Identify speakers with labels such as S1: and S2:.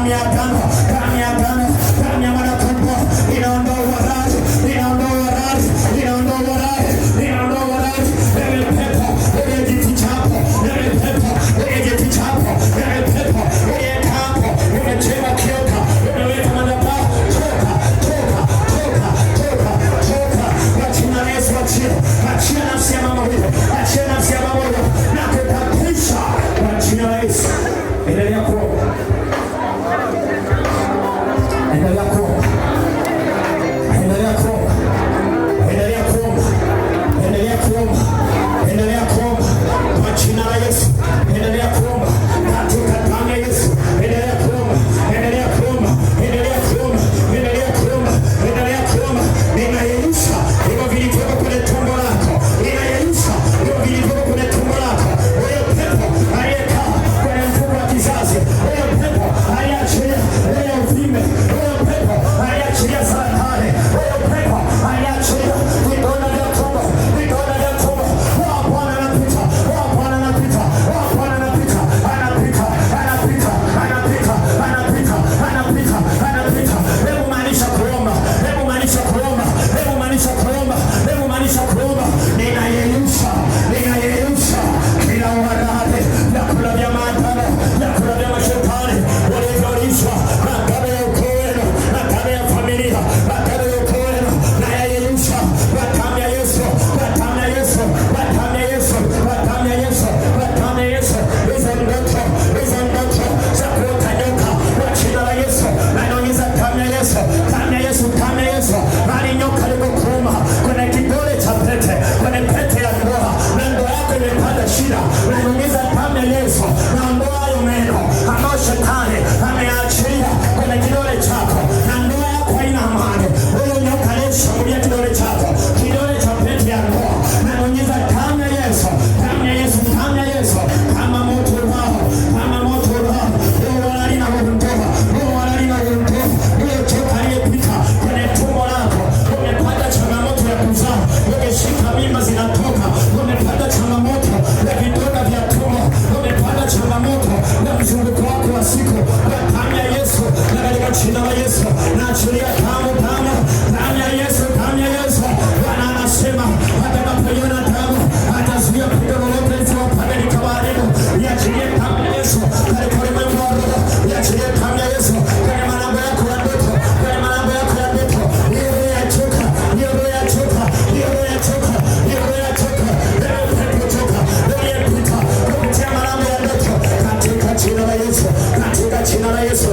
S1: ya agano, damu ya agano, damu ya mwanakondoo inaondoa uhalali, inaondoa uhalali, inaondoa uhalali, inaondoa uhalali. Ewe pepo, ewe kiti chako, ewe pepo, ewe kiti chako, ewe pepo, ewe kampo, umechema kioka, umeweka madhabahu, toka, toka, toka, toka, toka. Kwa jina la Yesu achia, achia nafsi ya mama huyo, achia nafsi ya mama huyo, na kukapisha kwa jina la Yesu. Endelea kuomba. Endelea kuomba. Endelea kuomba. Endelea kuomba. Endelea kuomba. Endelea kuomba. Kwa jina la Yesu. Endelea kuomba. Katika damu ya Yesu. Endelea kuomba. Endelea kuomba. Endelea kuomba. Endelea kuomba. Endelea kuomba. Ninayeyusha hivyo vilivyokuwa kwenye tumbo lako. Ninayeyusha hivyo vilivyokuwa kwenye tumbo lako. Wewe pepo aliyekaa kwenye mfumo wa kizazi. Wewe pepo aliyeachilia wewe uvime. Wewe pepo aliyeachilia saratani. Wewe pepo aliyeachilia vidonda vya tumbo. Vidonda vya tumbo. Bwana anapita. Bwana anapita. Bwana anapita. Anapita. Anapita. Anapita. Anapita. Anapita. Anapita. Hebu maanisha kuomba. Hebu maanisha kuomba. Hebu maanisha kuomba. Hebu maanisha kuomba. Ninayeyusha. Ninayeyusha kila uhalali. Vyakula vya maagano. Vyakula vya mashetani. Walivyolishwa. Magano ya ukoo wenu. Magano ya familia. Magano ya ukoo wenu. Nayeyusha. Kwa damu ya Yesu. Kwa damu ya Yesu. Kwa damu ya Yesu. Kwa damu ya Yesu. Kwa damu ya Yesu. Hizo ndoto. Hizo ndoto za kuota nyoka. Kwa jina la Yesu. Naingiza damu ya Yesu. Damu ya Yesu. Damu ya Yesu. Bali nyoka limekuuma kwenye kidole cha pete. Kwenye pete ya ndoa. Na ndoa yako imepata shida. Naingiza damu ya Yesu. Naondoa hayo meno ambayo shetani ameachilia kwenye kidole chako. Na ndoa yako haina amani. Huyo nyoka aliyeshambulia kidole chako. Kidole cha pete ya ndoa. Naingiza damu ya Yesu. Damu ya Yesu. Damu ya Yesu. Kama moto wao. Kama moto wao. Huyo walina kumtoa. Huyo walina kumtoa. Huyo choka aliyepita kwenye tumbo lako. Umepata changamoto ya kuzaa. Umeshika mimba zinatoka. Umepata changamoto ya vidonda vya tumbo. Umepata changamoto ya mzunguko wako wa siku. Kwa damu ya Yesu. Na katika jina la Yesu. Naachilia damu, damu. Damu ya Yesu. Damu ya Yesu. Bwana anasema atakapoiona damu atazuia pigo lolote lisipate likawaharibu. Iachilie damu ya Yesu katika ulimwengu wa roho. Iachilie damu ya Yesu kwenye malango yako ya ndoto. Kwenye malango yako ya ndoto. Hiyo roho ya choka. Hiyo roho ya choka. Hiyo roho ya choka. Hiyo roho ya choka. Hiyo pepo choka. Hiyo pita kupitia malango ya ndoto. Katika jina la Yesu. Katika jina la Yesu.